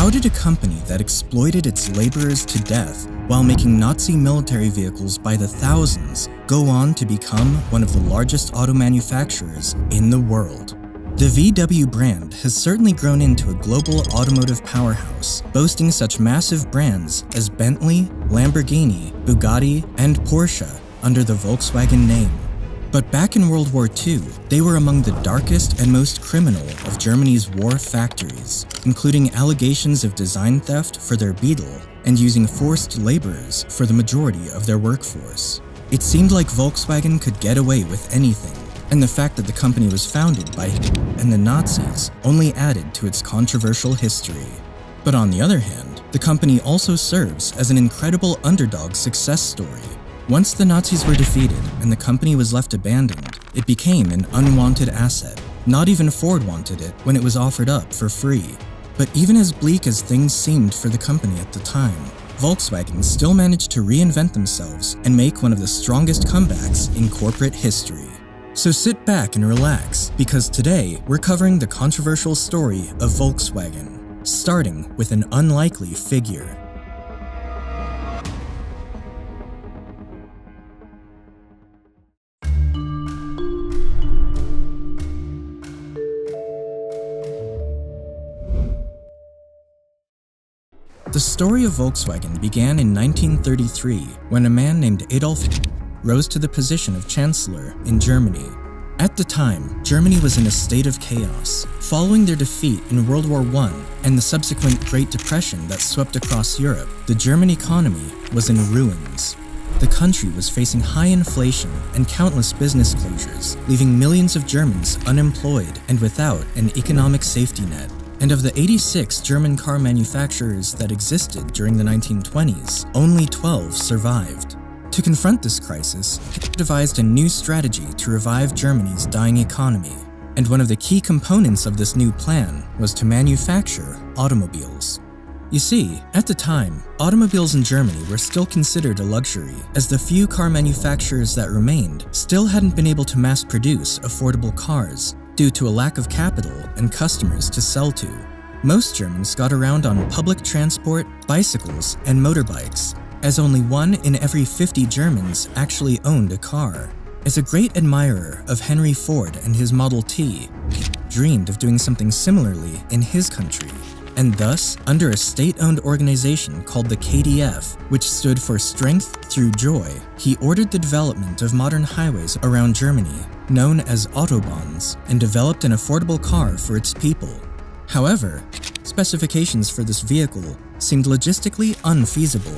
How did a company that exploited its laborers to death while making Nazi military vehicles by the thousands go on to become one of the largest auto manufacturers in the world? The VW brand has certainly grown into a global automotive powerhouse, boasting such massive brands as Bentley, Lamborghini, Bugatti, and Porsche under the Volkswagen name. But back in World War II, they were among the darkest and most criminal of Germany's war factories, including allegations of design theft for their Beetle and using forced laborers for the majority of their workforce. It seemed like Volkswagen could get away with anything, and the fact that the company was founded by and the Nazis only added to its controversial history. But on the other hand, the company also serves as an incredible underdog success story. Once the Nazis were defeated and the company was left abandoned, it became an unwanted asset. Not even Ford wanted it when it was offered up for free. But even as bleak as things seemed for the company at the time, Volkswagen still managed to reinvent themselves and make one of the strongest comebacks in corporate history. So sit back and relax, because today we're covering the controversial story of Volkswagen, starting with an unlikely figure. The story of Volkswagen began in 1933 when a man named Adolf rose to the position of Chancellor in Germany. At the time, Germany was in a state of chaos. Following their defeat in World War I and the subsequent Great Depression that swept across Europe, the German economy was in ruins. The country was facing high inflation and countless business closures, leaving millions of Germans unemployed and without an economic safety net. And of the 86 German car manufacturers that existed during the 1920s, only 12 survived. To confront this crisis, Hitler devised a new strategy to revive Germany's dying economy, and one of the key components of this new plan was to manufacture automobiles. You see, at the time, automobiles in Germany were still considered a luxury, as the few car manufacturers that remained still hadn't been able to mass-produce affordable cars due to a lack of capital and customers to sell to. Most Germans got around on public transport, bicycles, and motorbikes, as only 1 in every 50 Germans actually owned a car. As a great admirer of Henry Ford and his Model T, he dreamed of doing something similarly in his country, and thus, under a state-owned organization called the KDF, which stood for Strength Through Joy, he ordered the development of modern highways around Germany, known as autobahns, and developed an affordable car for its people. However, specifications for this vehicle seemed logistically unfeasible.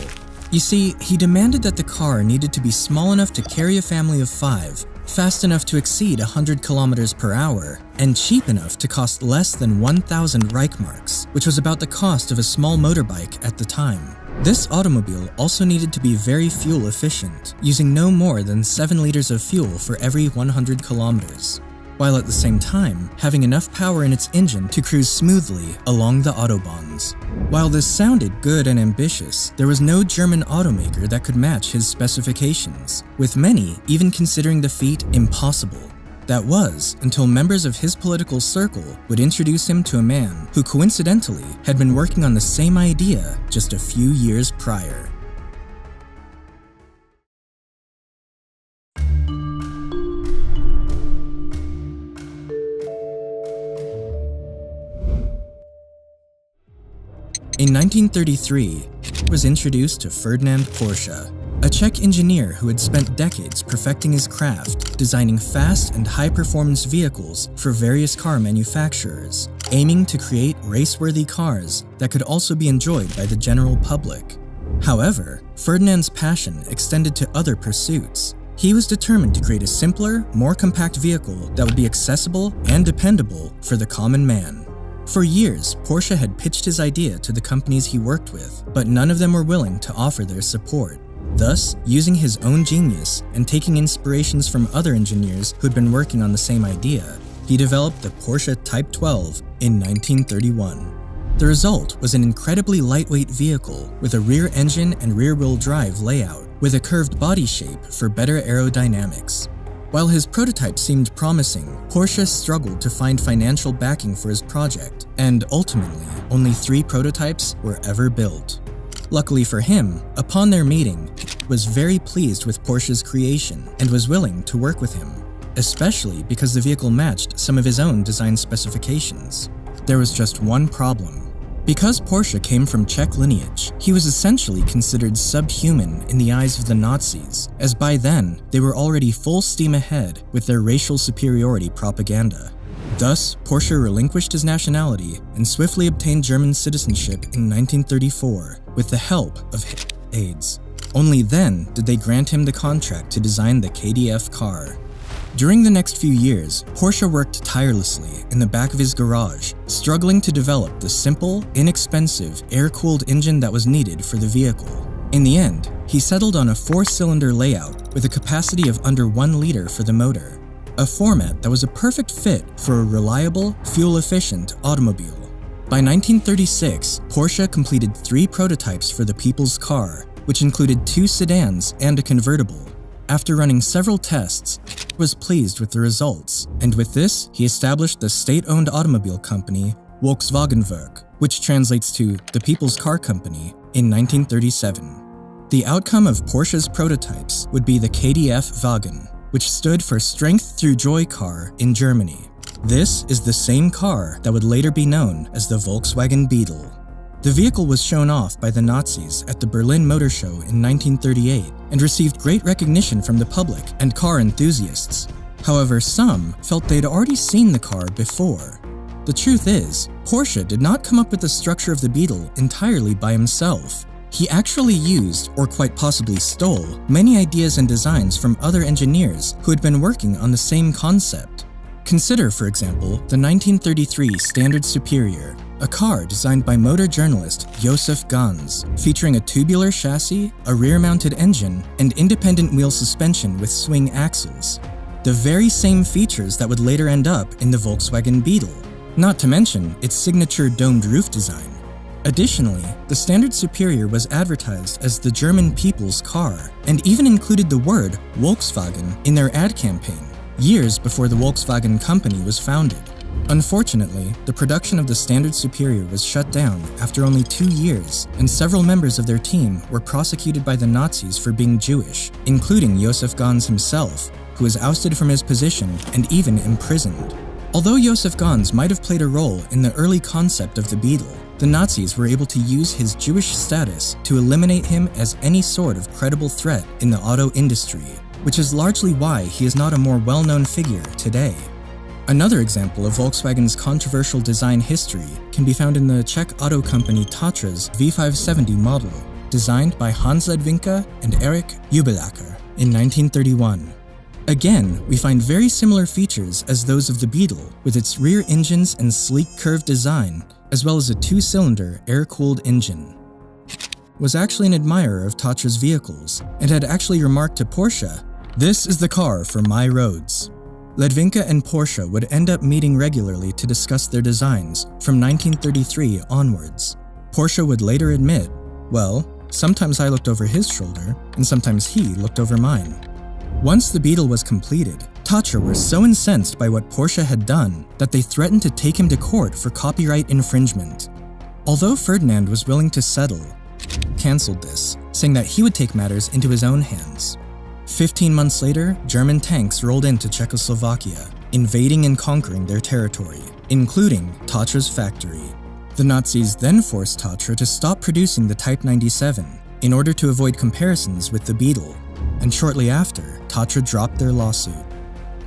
You see, he demanded that the car needed to be small enough to carry a family of 5, fast enough to exceed 100 kilometers per hour, and cheap enough to cost less than 1,000 Reichmarks, which was about the cost of a small motorbike at the time. This automobile also needed to be very fuel efficient, using no more than 7 liters of fuel for every 100 kilometers, while at the same time having enough power in its engine to cruise smoothly along the autobahns. While this sounded good and ambitious, there was no German automaker that could match his specifications, with many even considering the feat impossible. That was until members of his political circle would introduce him to a man who coincidentally had been working on the same idea just a few years prior. In 1933, he was introduced to Ferdinand Porsche, a Czech engineer who had spent decades perfecting his craft, designing fast and high-performance vehicles for various car manufacturers, aiming to create race-worthy cars that could also be enjoyed by the general public. However, Ferdinand's passion extended to other pursuits. He was determined to create a simpler, more compact vehicle that would be accessible and dependable for the common man. For years, Porsche had pitched his idea to the companies he worked with, but none of them were willing to offer their support. Thus, using his own genius and taking inspirations from other engineers who'd been working on the same idea, he developed the Porsche Type 12 in 1931. The result was an incredibly lightweight vehicle with a rear engine and rear-wheel drive layout, with a curved body shape for better aerodynamics. While his prototype seemed promising, Porsche struggled to find financial backing for his project, and ultimately, only 3 prototypes were ever built. Luckily for him, upon their meeting, he was very pleased with Porsche's creation and was willing to work with him, especially because the vehicle matched some of his own design specifications. There was just one problem. Because Porsche came from Czech lineage, he was essentially considered subhuman in the eyes of the Nazis, as by then, they were already full steam ahead with their racial superiority propaganda. Thus, Porsche relinquished his nationality and swiftly obtained German citizenship in 1934 with the help of aides. Only then did they grant him the contract to design the KDF car. During the next few years, Porsche worked tirelessly in the back of his garage, struggling to develop the simple, inexpensive, air-cooled engine that was needed for the vehicle. In the end, he settled on a 4-cylinder layout with a capacity of under 1 liter for the motor, a format that was a perfect fit for a reliable, fuel-efficient automobile. By 1936, Porsche completed 3 prototypes for the People's Car, which included 2 sedans and a convertible. After running several tests, he was pleased with the results, and with this, he established the state-owned automobile company Volkswagen Werk, which translates to the People's Car Company, in 1937. The outcome of Porsche's prototypes would be the KDF Wagen, which stood for Strength Through Joy car in Germany. This is the same car that would later be known as the Volkswagen Beetle. The vehicle was shown off by the Nazis at the Berlin Motor Show in 1938 and received great recognition from the public and car enthusiasts. However, some felt they'd already seen the car before. The truth is, Porsche did not come up with the structure of the Beetle entirely by himself. He actually used, or quite possibly stole, many ideas and designs from other engineers who had been working on the same concept. Consider, for example, the 1933 Standard Superior, a car designed by motor journalist Joseph Ganz, featuring a tubular chassis, a rear-mounted engine, and independent wheel suspension with swing axles. The very same features that would later end up in the Volkswagen Beetle, not to mention its signature domed roof design. Additionally, the Standard Superior was advertised as the German people's car, and even included the word Volkswagen in their ad campaign, years before the Volkswagen Company was founded. Unfortunately, the production of the Standard Superior was shut down after only 2 years, and several members of their team were prosecuted by the Nazis for being Jewish, including Joseph Ganz himself, who was ousted from his position and even imprisoned. Although Joseph Ganz might have played a role in the early concept of the Beetle, the Nazis were able to use his Jewish status to eliminate him as any sort of credible threat in the auto industry, which is largely why he is not a more well-known figure today. Another example of Volkswagen's controversial design history can be found in the Czech auto company Tatra's V570 model, designed by Hans Ledvinka and Erich Jubelacker in 1931. Again, we find very similar features as those of the Beetle, with its rear engines and sleek curved design, as well as a 2-cylinder air-cooled engine. Was actually an admirer of Tatra's vehicles, and had actually remarked to Porsche, "This is the car for my roads." Ledvinka and Porsche would end up meeting regularly to discuss their designs from 1933 onwards. Porsche would later admit, "Well, sometimes I looked over his shoulder, and sometimes he looked over mine." Once the Beetle was completed, Tatra were so incensed by what Porsche had done that they threatened to take him to court for copyright infringement. Although Ferdinand was willing to settle, cancelled this, saying that he would take matters into his own hands. 15 months later, German tanks rolled into Czechoslovakia, invading and conquering their territory, including Tatra's factory. The Nazis then forced Tatra to stop producing the Type 97 in order to avoid comparisons with the Beetle, and shortly after, Tatra dropped their lawsuit.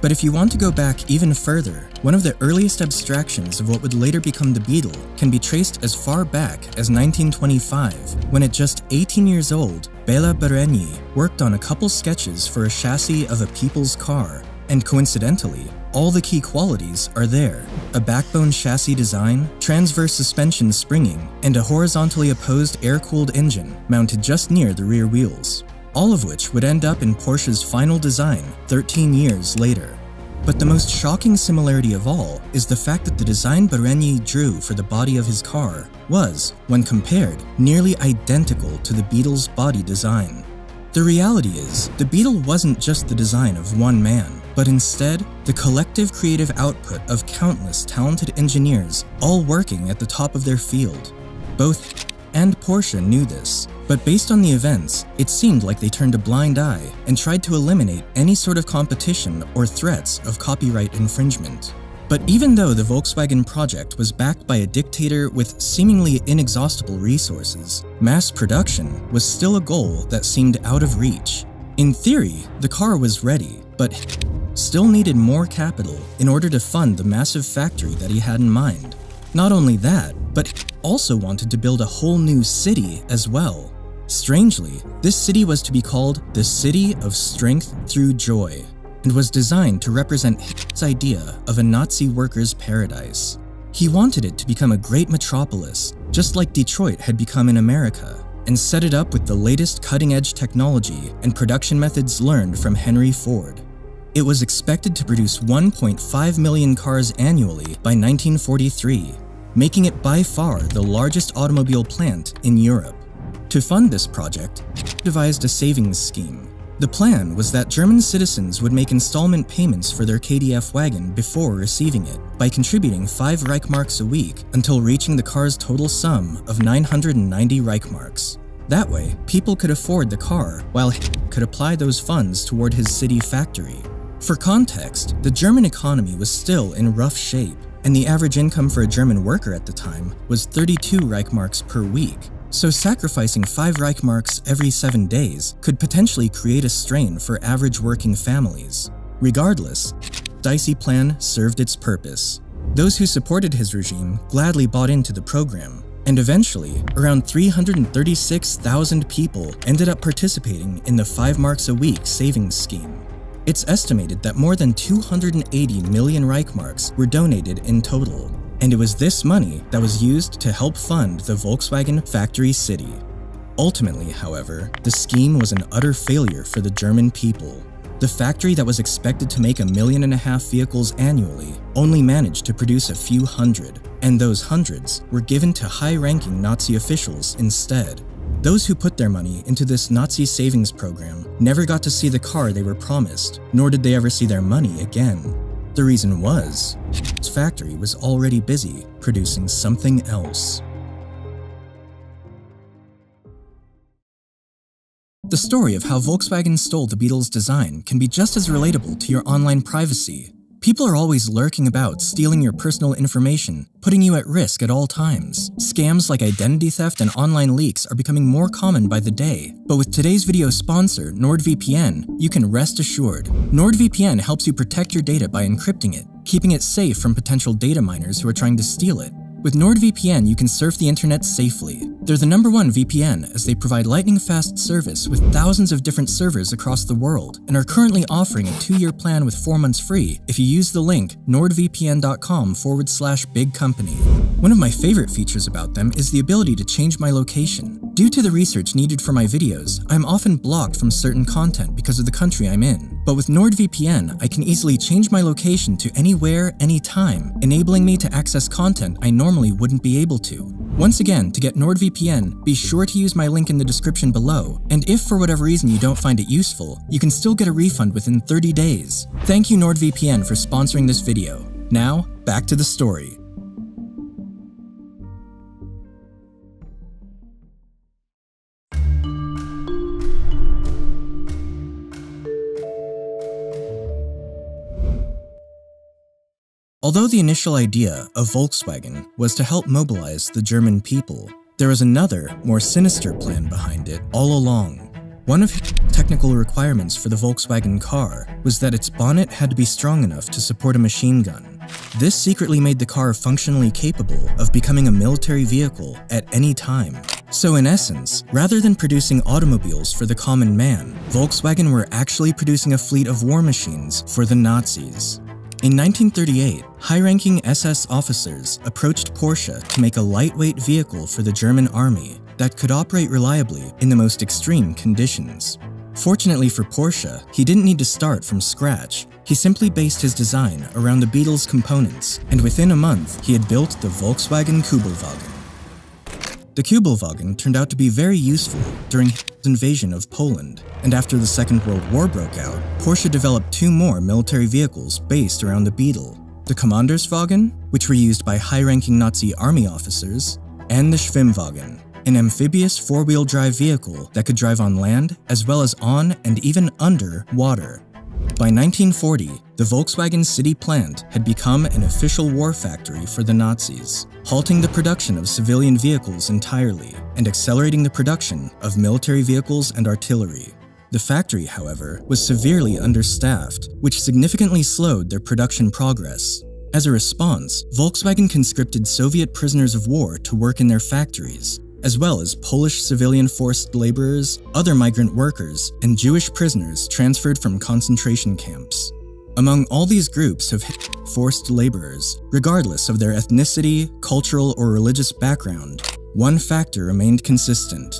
But if you want to go back even further, one of the earliest abstractions of what would later become the Beetle can be traced as far back as 1925, when at just 18 years old, Béla Barényi worked on a couple sketches for a chassis of a people's car, and coincidentally, all the key qualities are there: a backbone chassis design, transverse suspension springing, and a horizontally opposed air-cooled engine mounted just near the rear wheels, all of which would end up in Porsche's final design 13 years later. But the most shocking similarity of all is the fact that the design Barényi drew for the body of his car was, when compared, nearly identical to the Beetle's body design. The reality is, the Beetle wasn't just the design of one man, but but instead the collective creative output of countless talented engineers all working at the top of their field. Both and Porsche knew this, but based on the events, it seemed like they turned a blind eye and tried to eliminate any sort of competition or threats of copyright infringement. But even though the Volkswagen project was backed by a dictator with seemingly inexhaustible resources, mass production was still a goal that seemed out of reach. In theory, the car was ready, but still needed more capital in order to fund the massive factory that he had in mind. Not only that, but also wanted to build a whole new city as well. Strangely, this city was to be called the City of Strength Through Joy, and was designed to represent his idea of a Nazi worker's paradise. He wanted it to become a great metropolis, just like Detroit had become in America, and set it up with the latest cutting-edge technology and production methods learned from Henry Ford. It was expected to produce 1.5 million cars annually by 1943, making it by far the largest automobile plant in Europe. To fund this project, he devised a savings scheme. The plan was that German citizens would make installment payments for their KDF wagon before receiving it, by contributing 5 Reichmarks a week until reaching the car's total sum of 990 Reichmarks. That way, people could afford the car, while he could apply those funds toward his city factory. For context, the German economy was still in rough shape, and the average income for a German worker at the time was 32 Reichmarks per week. So sacrificing 5 Reichmarks every 7 days could potentially create a strain for average working families. Regardless, his dicey plan served its purpose. Those who supported his regime gladly bought into the program, and eventually, around 336,000 people ended up participating in the 5 marks a week savings scheme. It's estimated that more than 280 million Reichmarks were donated in total, and it was this money that was used to help fund the Volkswagen factory city. Ultimately, however, the scheme was an utter failure for the German people. The factory that was expected to make 1.5 million vehicles annually only managed to produce a few hundred, and those hundreds were given to high-ranking Nazi officials instead. Those who put their money into this Nazi savings program never got to see the car they were promised, nor did they ever see their money again. The reason was, his factory was already busy producing something else. The story of how Volkswagen stole the Beetle's design can be just as relatable to your online privacy. People are always lurking about, stealing your personal information, putting you at risk at all times. Scams like identity theft and online leaks are becoming more common by the day. But with today's video sponsor, NordVPN, you can rest assured. NordVPN helps you protect your data by encrypting it, keeping it safe from potential data miners who are trying to steal it. With NordVPN, you can surf the internet safely. They're the #1 VPN as they provide lightning-fast service with thousands of different servers across the world, and are currently offering a 2-year plan with 4 months free if you use the link nordvpn.com/bigcompany. One of my favorite features about them is the ability to change my location. Due to the research needed for my videos, I'm often blocked from certain content because of the country I'm in. But with NordVPN, I can easily change my location to anywhere, anytime, enabling me to access content I normally wouldn't be able to. Once again, to get NordVPN, be sure to use my link in the description below, and if for whatever reason you don't find it useful, you can still get a refund within 30 days. Thank you NordVPN for sponsoring this video. Now, back to the story. Although the initial idea of Volkswagen was to help mobilize the German people, there was another, more sinister plan behind it all along. One of the technical requirements for the Volkswagen car was that its bonnet had to be strong enough to support a machine gun. This secretly made the car functionally capable of becoming a military vehicle at any time. So in essence, rather than producing automobiles for the common man, Volkswagen were actually producing a fleet of war machines for the Nazis. In 1938, high-ranking SS officers approached Porsche to make a lightweight vehicle for the German army that could operate reliably in the most extreme conditions. Fortunately for Porsche, he didn't need to start from scratch. He simply based his design around the Beetle's components, and within a month, he had built the Volkswagen Kübelwagen. The Kubelwagen turned out to be very useful during Hitler's invasion of Poland, and after the Second World War broke out, Porsche developed 2 more military vehicles based around the Beetle: the Kommanderswagen, which were used by high-ranking Nazi army officers, and the Schwimmwagen, an amphibious 4-wheel drive vehicle that could drive on land as well as on and even under water. By 1940, the Volkswagen City plant had become an official war factory for the Nazis, halting the production of civilian vehicles entirely and accelerating the production of military vehicles and artillery. The factory, however, was severely understaffed, which significantly slowed their production progress. As a response, Volkswagen conscripted Soviet prisoners of war to work in their factories, as well as Polish civilian forced laborers, other migrant workers, and Jewish prisoners transferred from concentration camps. Among all these groups of forced laborers, regardless of their ethnicity, cultural, or religious background, one factor remained consistent: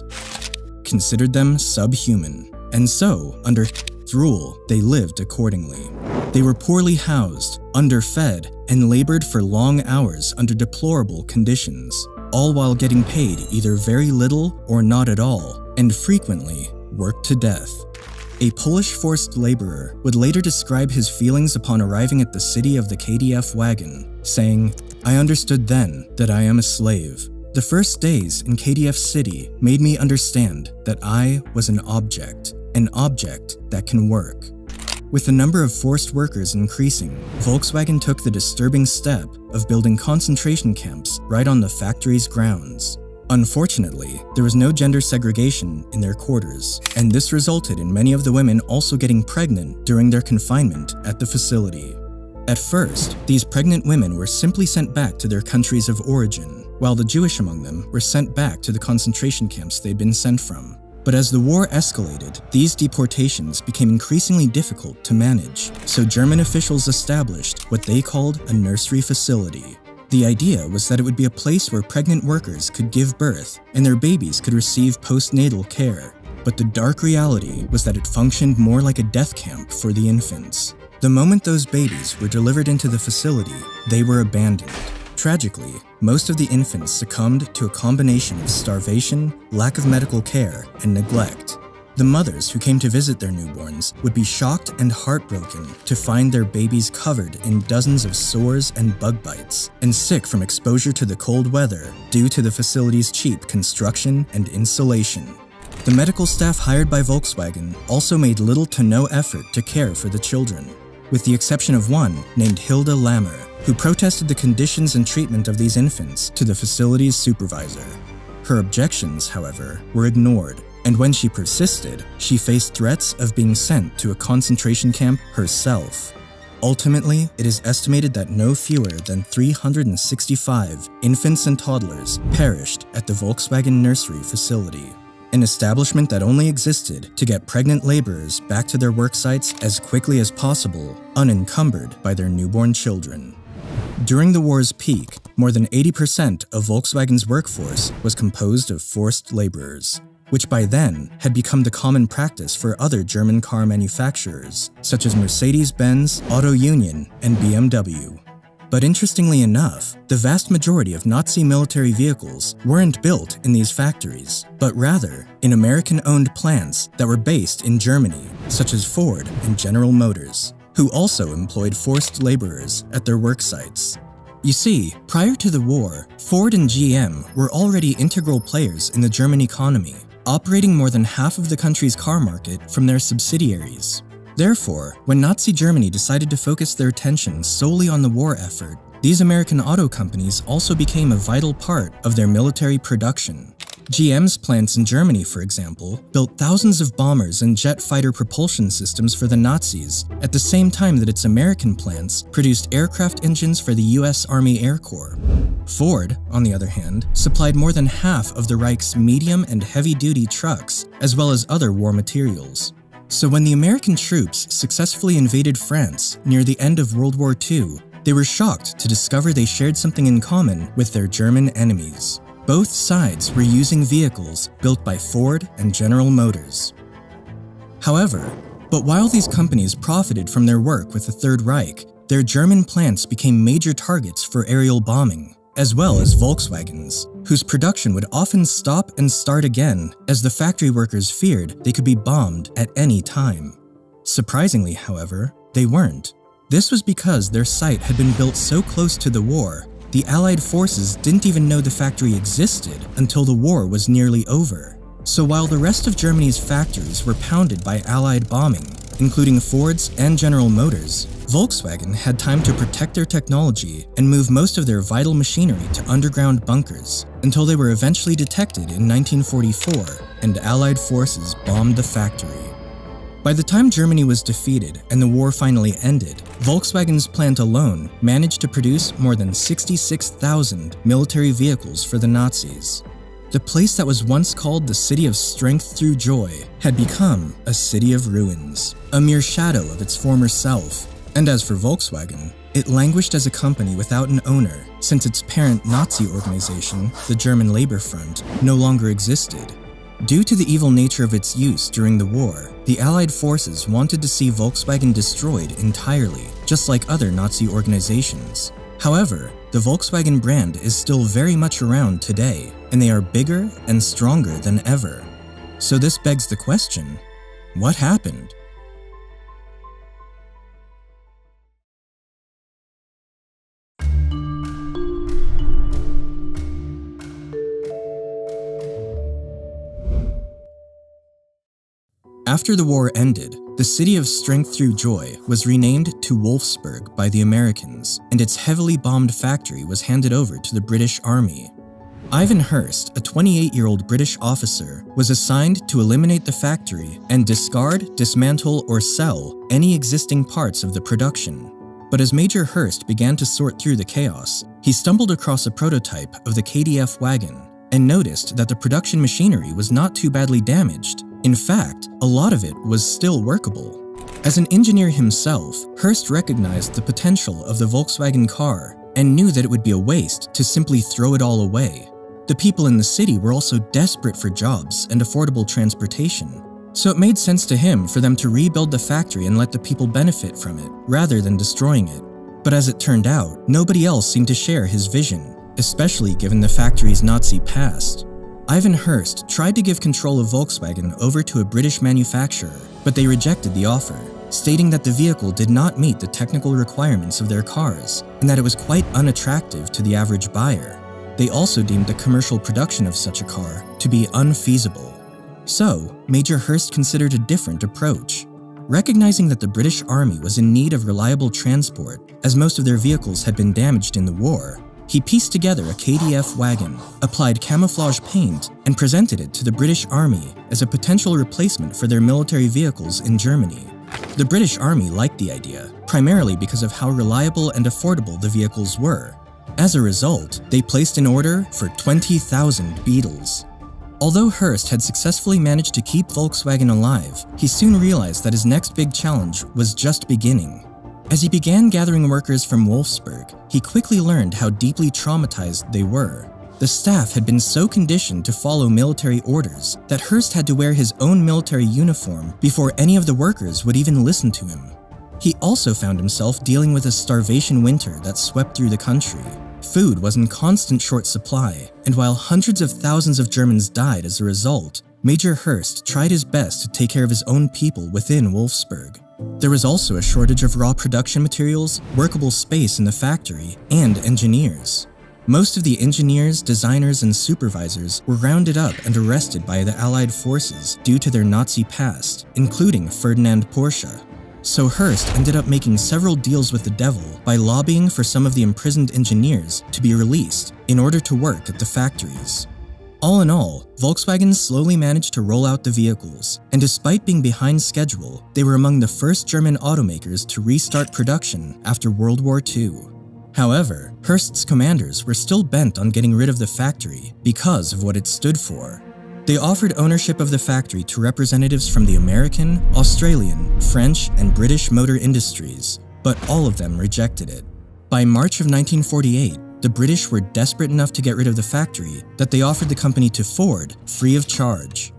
considered them subhuman. And so, under rule, they lived accordingly. They were poorly housed, underfed, and labored for long hours under deplorable conditions, all while getting paid either very little or not at all, and frequently worked to death. A Polish forced laborer would later describe his feelings upon arriving at the city of the KDF wagon, saying, "I understood then that I am a slave. The first days in KDF City made me understand that I was an object that can work." With the number of forced workers increasing, Volkswagen took the disturbing step of building concentration camps right on the factory's grounds. Unfortunately, there was no gender segregation in their quarters, and this resulted in many of the women also getting pregnant during their confinement at the facility. At first, these pregnant women were simply sent back to their countries of origin, while the Jewish among them were sent back to the concentration camps they'd been sent from. But as the war escalated, these deportations became increasingly difficult to manage, so German officials established what they called a nursery facility. The idea was that it would be a place where pregnant workers could give birth and their babies could receive postnatal care. But the dark reality was that it functioned more like a death camp for the infants. The moment those babies were delivered into the facility, they were abandoned. Tragically, most of the infants succumbed to a combination of starvation, lack of medical care, and neglect. The mothers who came to visit their newborns would be shocked and heartbroken to find their babies covered in dozens of sores and bug bites, and sick from exposure to the cold weather due to the facility's cheap construction and insulation. The medical staff hired by Volkswagen also made little to no effort to care for the children, with the exception of one named Hilda Lammer, who protested the conditions and treatment of these infants to the facility's supervisor. Her objections, however, were ignored, and when she persisted, she faced threats of being sent to a concentration camp herself. Ultimately, it is estimated that no fewer than 365 infants and toddlers perished at the Volkswagen nursery facility, an establishment that only existed to get pregnant laborers back to their work sites as quickly as possible, unencumbered by their newborn children. During the war's peak, more than 80% of Volkswagen's workforce was composed of forced laborers, which by then had become the common practice for other German car manufacturers, such as Mercedes-Benz, Auto Union, and BMW. But interestingly enough, the vast majority of Nazi military vehicles weren't built in these factories, but rather in American-owned plants that were based in Germany, such as Ford and General Motors, who also employed forced laborers at their work sites. You see, prior to the war, Ford and GM were already integral players in the German economy, operating more than half of the country's car market from their subsidiaries. Therefore, when Nazi Germany decided to focus their attention solely on the war effort, these American auto companies also became a vital part of their military production. GM's plants in Germany, for example, built thousands of bombers and jet fighter propulsion systems for the Nazis, at the same time that its American plants produced aircraft engines for the US Army Air Corps. Ford, on the other hand, supplied more than half of the Reich's medium and heavy-duty trucks, as well as other war materials. So when the American troops successfully invaded France near the end of World War II, they were shocked to discover they shared something in common with their German enemies. Both sides were using vehicles built by Ford and General Motors. However, while these companies profited from their work with the Third Reich, their German plants became major targets for aerial bombing, as well as Volkswagen's, whose production would often stop and start again as the factory workers feared they could be bombed at any time. Surprisingly, however, they weren't. This was because their site had been built so close to the war, the Allied forces didn't even know the factory existed until the war was nearly over. So while the rest of Germany's factories were pounded by Allied bombing, including Ford's and General Motors, Volkswagen had time to protect their technology and move most of their vital machinery to underground bunkers until they were eventually detected in 1944 and Allied forces bombed the factory. By the time Germany was defeated and the war finally ended, Volkswagen's plant alone managed to produce more than 66,000 military vehicles for the Nazis. The place that was once called the City of Strength Through Joy had become a city of ruins, a mere shadow of its former self. And as for Volkswagen, it languished as a company without an owner since its parent Nazi organization, the German Labor Front, no longer existed. Due to the evil nature of its use during the war, the Allied forces wanted to see Volkswagen destroyed entirely, just like other Nazi organizations. However, the Volkswagen brand is still very much around today, and they are bigger and stronger than ever. So this begs the question, what happened? After the war ended, the City of Strength Through Joy was renamed to Wolfsburg by the Americans, and its heavily bombed factory was handed over to the British Army. Ivan Hurst, a 28-year-old British officer, was assigned to eliminate the factory and discard, dismantle, or sell any existing parts of the production. But as Major Hurst began to sort through the chaos, he stumbled across a prototype of the KDF wagon and noticed that the production machinery was not too badly damaged. In fact, a lot of it was still workable. As an engineer himself, Hurst recognized the potential of the Volkswagen car and knew that it would be a waste to simply throw it all away. The people in the city were also desperate for jobs and affordable transportation, so it made sense to him for them to rebuild the factory and let the people benefit from it, rather than destroying it. But as it turned out, nobody else seemed to share his vision, especially given the factory's Nazi past. Ivan Hurst tried to give control of Volkswagen over to a British manufacturer, but they rejected the offer, stating that the vehicle did not meet the technical requirements of their cars, and that it was quite unattractive to the average buyer. They also deemed the commercial production of such a car to be unfeasible. So, Major Hurst considered a different approach. Recognizing that the British Army was in need of reliable transport, as most of their vehicles had been damaged in the war, he pieced together a KDF wagon, applied camouflage paint, and presented it to the British Army as a potential replacement for their military vehicles in Germany. The British Army liked the idea, primarily because of how reliable and affordable the vehicles were. As a result, they placed an order for 20,000 Beetles. Although Hurst had successfully managed to keep Volkswagen alive, he soon realized that his next big challenge was just beginning. As he began gathering workers from Wolfsburg, he quickly learned how deeply traumatized they were. The staff had been so conditioned to follow military orders that Hurst had to wear his own military uniform before any of the workers would even listen to him. He also found himself dealing with a starvation winter that swept through the country. Food was in constant short supply, and while hundreds of thousands of Germans died as a result, Major Hurst tried his best to take care of his own people within Wolfsburg. There was also a shortage of raw production materials, workable space in the factory, and engineers. Most of the engineers, designers, and supervisors were rounded up and arrested by the Allied forces due to their Nazi past, including Ferdinand Porsche. So Hurst ended up making several deals with the devil by lobbying for some of the imprisoned engineers to be released in order to work at the factories. All in all, Volkswagen slowly managed to roll out the vehicles, and despite being behind schedule, they were among the first German automakers to restart production after World War II. However, Hurst's commanders were still bent on getting rid of the factory because of what it stood for. They offered ownership of the factory to representatives from the American, Australian, French, and British motor industries, but all of them rejected it. By March of 1948, the British were desperate enough to get rid of the factory that they offered the company to Ford free of charge.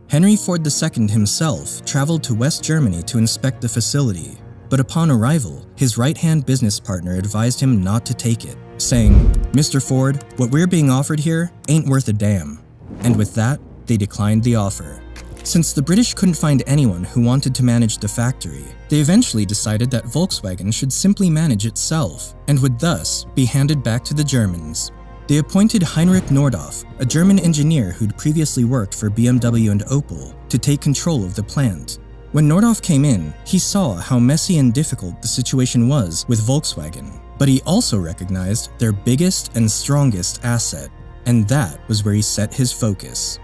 Henry Ford II himself traveled to West Germany to inspect the facility, but upon arrival, his right-hand business partner advised him not to take it, saying, "Mr. Ford, what we're being offered here ain't worth a damn." And with that, they declined the offer. Since the British couldn't find anyone who wanted to manage the factory, they eventually decided that Volkswagen should simply manage itself, and would thus be handed back to the Germans. They appointed Heinrich Nordhoff, a German engineer who'd previously worked for BMW and Opel, to take control of the plant. When Nordhoff came in, he saw how messy and difficult the situation was with Volkswagen, but he also recognized their biggest and strongest asset, and that was where he set his focus.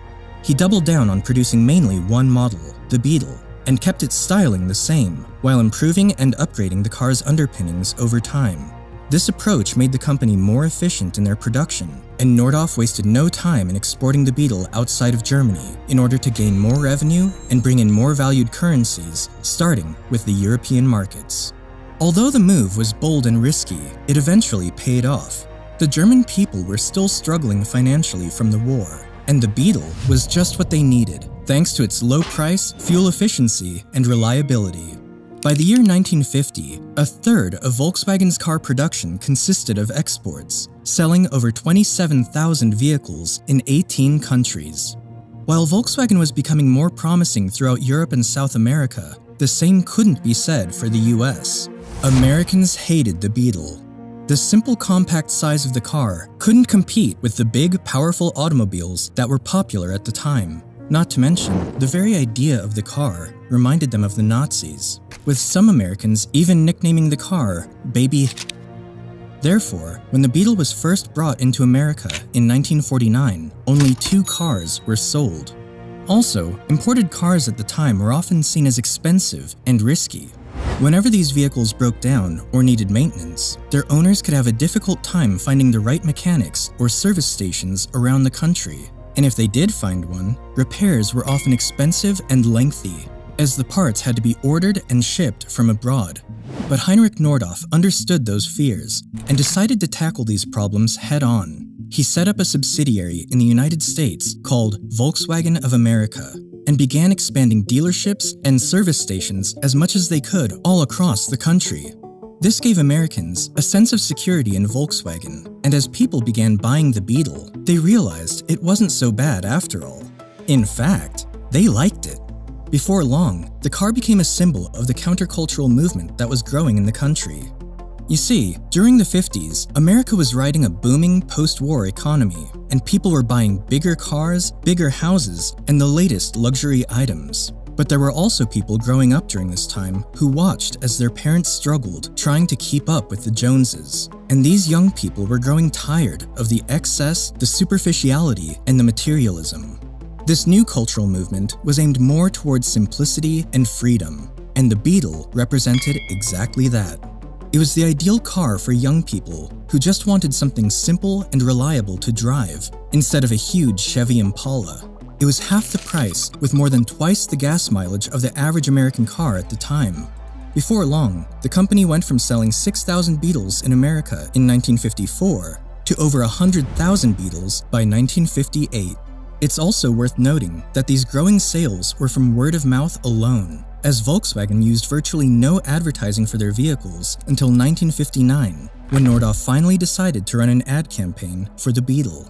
He doubled down on producing mainly one model, the Beetle, and kept its styling the same, while improving and upgrading the car's underpinnings over time. This approach made the company more efficient in their production, and Nordhoff wasted no time in exporting the Beetle outside of Germany in order to gain more revenue and bring in more valued currencies, starting with the European markets. Although the move was bold and risky, it eventually paid off. The German people were still struggling financially from the war, and the Beetle was just what they needed, thanks to its low price, fuel efficiency, and reliability. By the year 1950, a third of Volkswagen's car production consisted of exports, selling over 27,000 vehicles in 18 countries. While Volkswagen was becoming more promising throughout Europe and South America, the same couldn't be said for the US. Americans hated the Beetle. The simple compact size of the car couldn't compete with the big, powerful automobiles that were popular at the time. Not to mention, the very idea of the car reminded them of the Nazis, with some Americans even nicknaming the car Baby. Therefore, when the Beetle was first brought into America in 1949, only 2 cars were sold. Also, imported cars at the time were often seen as expensive and risky. Whenever these vehicles broke down or needed maintenance, their owners could have a difficult time finding the right mechanics or service stations around the country. And if they did find one, repairs were often expensive and lengthy, as the parts had to be ordered and shipped from abroad. But Heinrich Nordhoff understood those fears and decided to tackle these problems head-on. He set up a subsidiary in the United States called Volkswagen of America and began expanding dealerships and service stations as much as they could all across the country. This gave Americans a sense of security in Volkswagen, and as people began buying the Beetle, they realized it wasn't so bad after all. In fact, they liked it. Before long, the car became a symbol of the countercultural movement that was growing in the country. You see, during the 50s, America was riding a booming post-war economy, and people were buying bigger cars, bigger houses, and the latest luxury items. But there were also people growing up during this time who watched as their parents struggled trying to keep up with the Joneses. And these young people were growing tired of the excess, the superficiality, and the materialism. This new cultural movement was aimed more towards simplicity and freedom, and the Beetle represented exactly that. It was the ideal car for young people who just wanted something simple and reliable to drive, instead of a huge Chevy Impala. It was half the price, with more than twice the gas mileage of the average American car at the time. Before long, the company went from selling 6,000 Beetles in America in 1954 to over 100,000 Beetles by 1958. It's also worth noting that these growing sales were from word of mouth alone, as Volkswagen used virtually no advertising for their vehicles until 1959, when Nordhoff finally decided to run an ad campaign for the Beetle.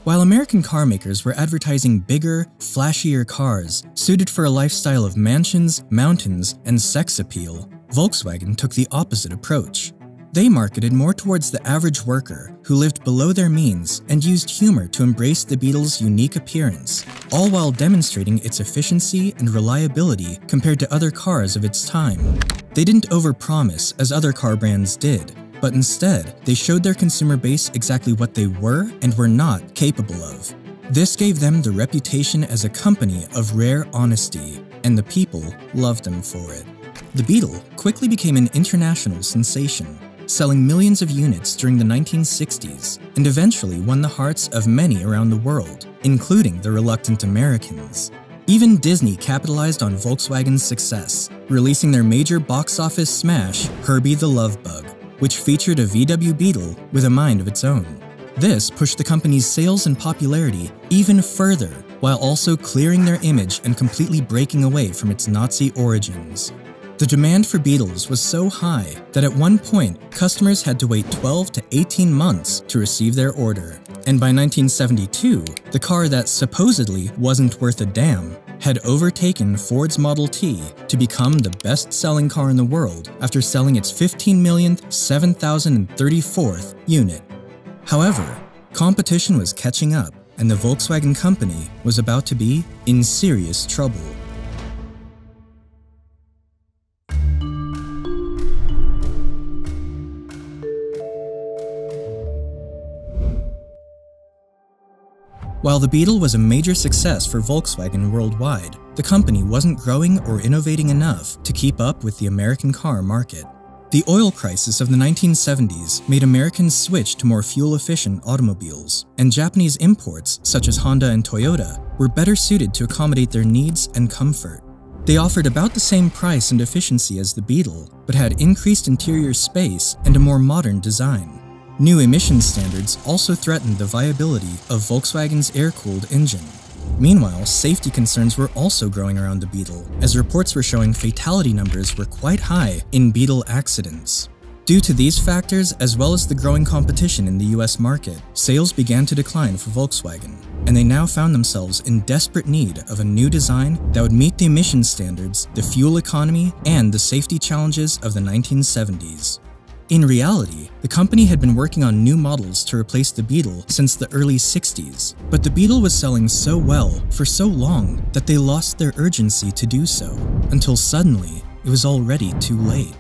While American car makers were advertising bigger, flashier cars suited for a lifestyle of mansions, mountains, and sex appeal, Volkswagen took the opposite approach. They marketed more towards the average worker who lived below their means and used humor to embrace the Beetle's unique appearance, all while demonstrating its efficiency and reliability compared to other cars of its time. They didn't overpromise as other car brands did, but instead, they showed their consumer base exactly what they were and were not capable of. This gave them the reputation as a company of rare honesty, and the people loved them for it. The Beetle quickly became an international sensation, selling millions of units during the 1960s, and eventually won the hearts of many around the world, including the reluctant Americans. Even Disney capitalized on Volkswagen's success, releasing their major box office smash, Herbie the Love Bug, which featured a VW Beetle with a mind of its own. This pushed the company's sales and popularity even further, while also clearing their image and completely breaking away from its Nazi origins. The demand for Beetles was so high that at one point, customers had to wait 12 to 18 months to receive their order. And by 1972, the car that supposedly wasn't worth a damn had overtaken Ford's Model T to become the best-selling car in the world after selling its 15 millionth, 7,034th unit. However, competition was catching up, and the Volkswagen company was about to be in serious trouble. While the Beetle was a major success for Volkswagen worldwide, the company wasn't growing or innovating enough to keep up with the American car market. The oil crisis of the 1970s made Americans switch to more fuel-efficient automobiles, and Japanese imports, such as Honda and Toyota, were better suited to accommodate their needs and comfort. They offered about the same price and efficiency as the Beetle, but had increased interior space and a more modern design. New emissions standards also threatened the viability of Volkswagen's air-cooled engine. Meanwhile, safety concerns were also growing around the Beetle, as reports were showing fatality numbers were quite high in Beetle accidents. Due to these factors, as well as the growing competition in the US market, sales began to decline for Volkswagen, and they now found themselves in desperate need of a new design that would meet the emissions standards, the fuel economy, and the safety challenges of the 1970s. In reality, the company had been working on new models to replace the Beetle since the early 60s, but the Beetle was selling so well for so long that they lost their urgency to do so, until suddenly it was already too late.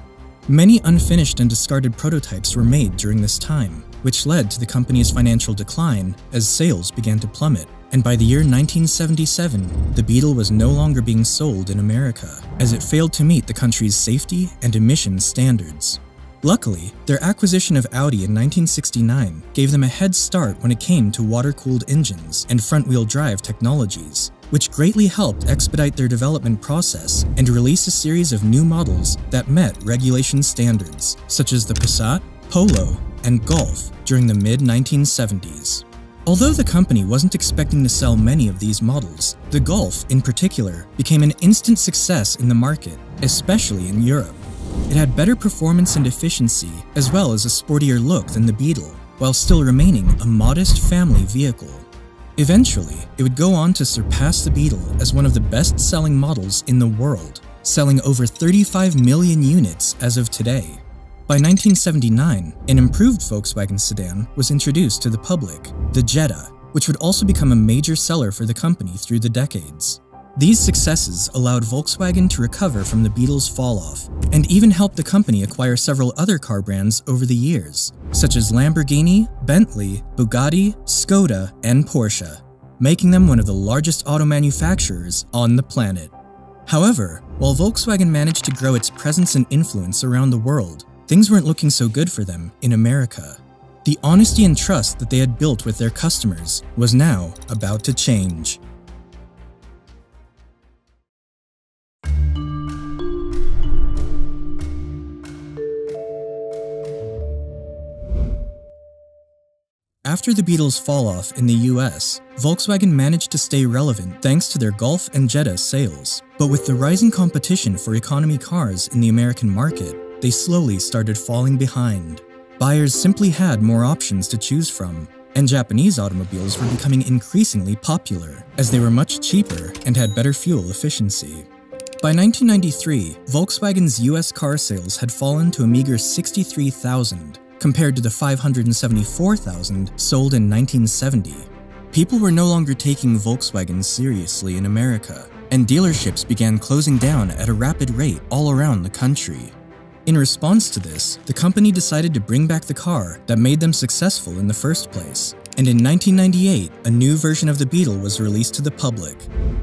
Many unfinished and discarded prototypes were made during this time, which led to the company's financial decline as sales began to plummet, and by the year 1977, the Beetle was no longer being sold in America, as it failed to meet the country's safety and emissions standards. Luckily, their acquisition of Audi in 1969 gave them a head start when it came to water-cooled engines and front-wheel drive technologies, which greatly helped expedite their development process and release a series of new models that met regulation standards, such as the Passat, Polo, and Golf during the mid-1970s. Although the company wasn't expecting to sell many of these models, the Golf, in particular, became an instant success in the market, especially in Europe. It had better performance and efficiency, as well as a sportier look than the Beetle, while still remaining a modest family vehicle. Eventually, it would go on to surpass the Beetle as one of the best-selling models in the world, selling over 35 million units as of today. By 1979, an improved Volkswagen sedan was introduced to the public, the Jetta, which would also become a major seller for the company through the decades. These successes allowed Volkswagen to recover from the Beetle's fall-off, and even helped the company acquire several other car brands over the years, such as Lamborghini, Bentley, Bugatti, Skoda, and Porsche, making them one of the largest auto manufacturers on the planet. However, while Volkswagen managed to grow its presence and influence around the world, things weren't looking so good for them in America. The honesty and trust that they had built with their customers was now about to change. After the Beetle's fall-off in the US, Volkswagen managed to stay relevant thanks to their Golf and Jetta sales. But with the rising competition for economy cars in the American market, they slowly started falling behind. Buyers simply had more options to choose from, and Japanese automobiles were becoming increasingly popular, as they were much cheaper and had better fuel efficiency. By 1993, Volkswagen's US car sales had fallen to a meager 63,000, compared to the 574,000 sold in 1970. People were no longer taking Volkswagen seriously in America, and dealerships began closing down at a rapid rate all around the country. In response to this, the company decided to bring back the car that made them successful in the first place, and in 1998, a new version of the Beetle was released to the public.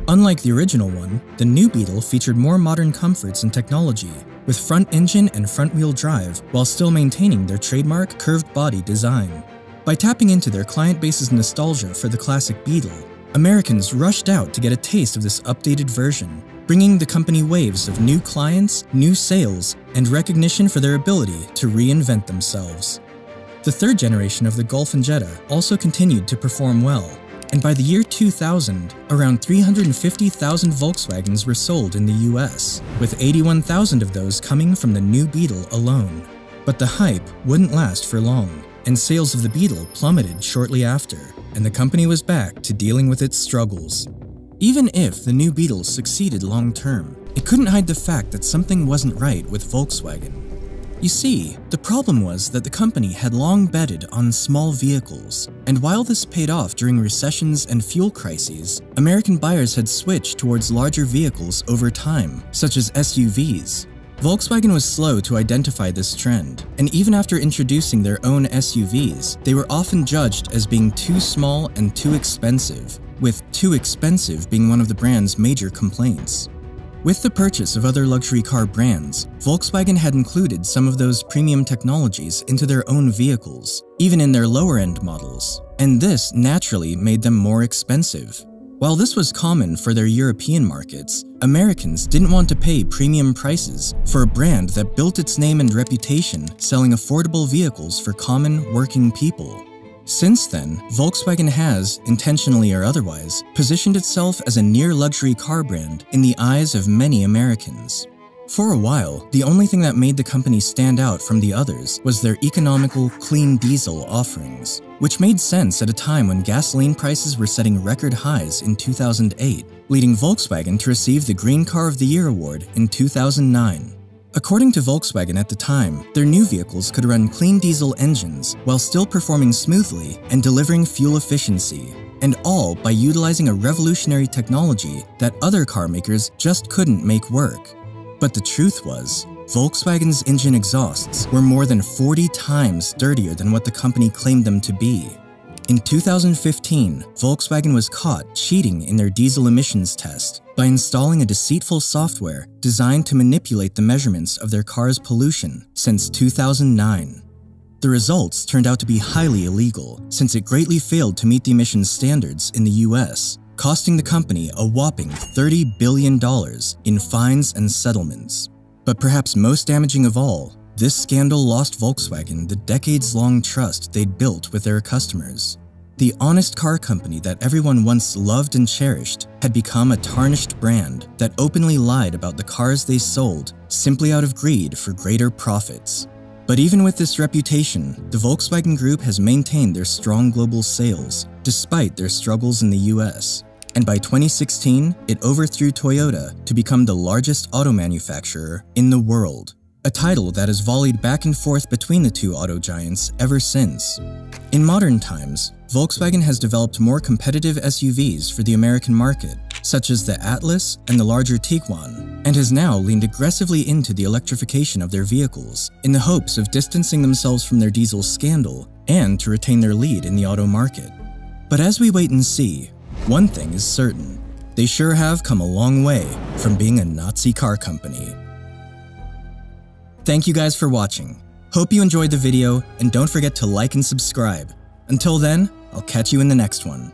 Unlike the original one, the new Beetle featured more modern comforts and technology, with front engine and front-wheel drive while still maintaining their trademark curved body design. By tapping into their client base's nostalgia for the classic Beetle, Americans rushed out to get a taste of this updated version, bringing the company waves of new clients, new sales, and recognition for their ability to reinvent themselves. The third generation of the Golf and Jetta also continued to perform well, and by the year 2000, around 350,000 Volkswagens were sold in the US, with 81,000 of those coming from the new Beetle alone. But the hype wouldn't last for long, and sales of the Beetle plummeted shortly after, and the company was back to dealing with its struggles. Even if the new Beetle succeeded long-term, it couldn't hide the fact that something wasn't right with Volkswagen. You see, the problem was that the company had long betted on small vehicles, and while this paid off during recessions and fuel crises, American buyers had switched towards larger vehicles over time, such as SUVs. Volkswagen was slow to identify this trend, and even after introducing their own SUVs, they were often judged as being too small and too expensive, with too expensive being one of the brand's major complaints. With the purchase of other luxury car brands, Volkswagen had included some of those premium technologies into their own vehicles, even in their lower-end models, and this naturally made them more expensive. While this was common for their European markets, Americans didn't want to pay premium prices for a brand that built its name and reputation selling affordable vehicles for common, working people. Since then, Volkswagen has, intentionally or otherwise, positioned itself as a near-luxury car brand in the eyes of many Americans. For a while, the only thing that made the company stand out from the others was their economical, clean diesel offerings, which made sense at a time when gasoline prices were setting record highs in 2008, leading Volkswagen to receive the Green Car of the Year award in 2009. According to Volkswagen at the time, their new vehicles could run clean diesel engines while still performing smoothly and delivering fuel efficiency, and all by utilizing a revolutionary technology that other car makers just couldn't make work. But the truth was, Volkswagen's engine exhausts were more than 40 times dirtier than what the company claimed them to be. In 2015, Volkswagen was caught cheating in their diesel emissions test by installing a deceitful software designed to manipulate the measurements of their car's pollution since 2009. The results turned out to be highly illegal, since it greatly failed to meet the emissions standards in the US, costing the company a whopping $30 billion in fines and settlements. But perhaps most damaging of all, this scandal lost Volkswagen the decades-long trust they'd built with their customers. The honest car company that everyone once loved and cherished had become a tarnished brand that openly lied about the cars they sold simply out of greed for greater profits. But even with this reputation, the Volkswagen Group has maintained their strong global sales despite their struggles in the US. And by 2016, it overthrew Toyota to become the largest auto manufacturer in the world, a title that has volleyed back and forth between the two auto giants ever since. In modern times, Volkswagen has developed more competitive SUVs for the American market, such as the Atlas and the larger Tiguan, and has now leaned aggressively into the electrification of their vehicles in the hopes of distancing themselves from their diesel scandal and to retain their lead in the auto market. But as we wait and see, one thing is certain: they sure have come a long way from being a Nazi car company. Thank you guys for watching. Hope you enjoyed the video, and don't forget to like and subscribe. Until then, I'll catch you in the next one.